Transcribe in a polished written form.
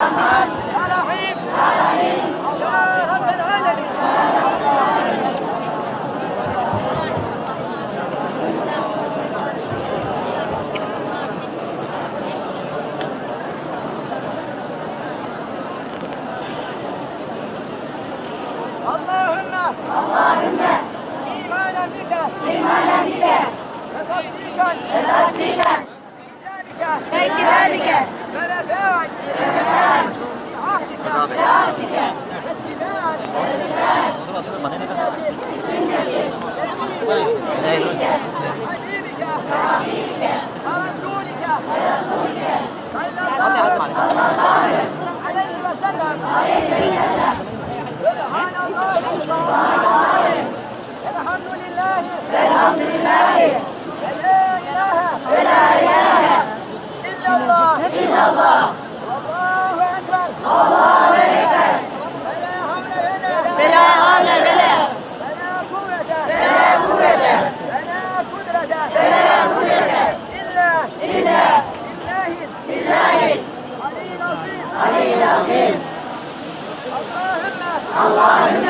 يا رحيم يا رب العالمين. اللهم إيمانا بك وتصديقا بكتابك ونفاعا بعهدك واتباعا حبيبك ورسولك صلى الله عليه وسلم. سبحان الله الحمد لله ولا إله إلا الله والله أكبر ولا حول لنا ولا قوة لنا إلا بالله العلي العظيم. اللهم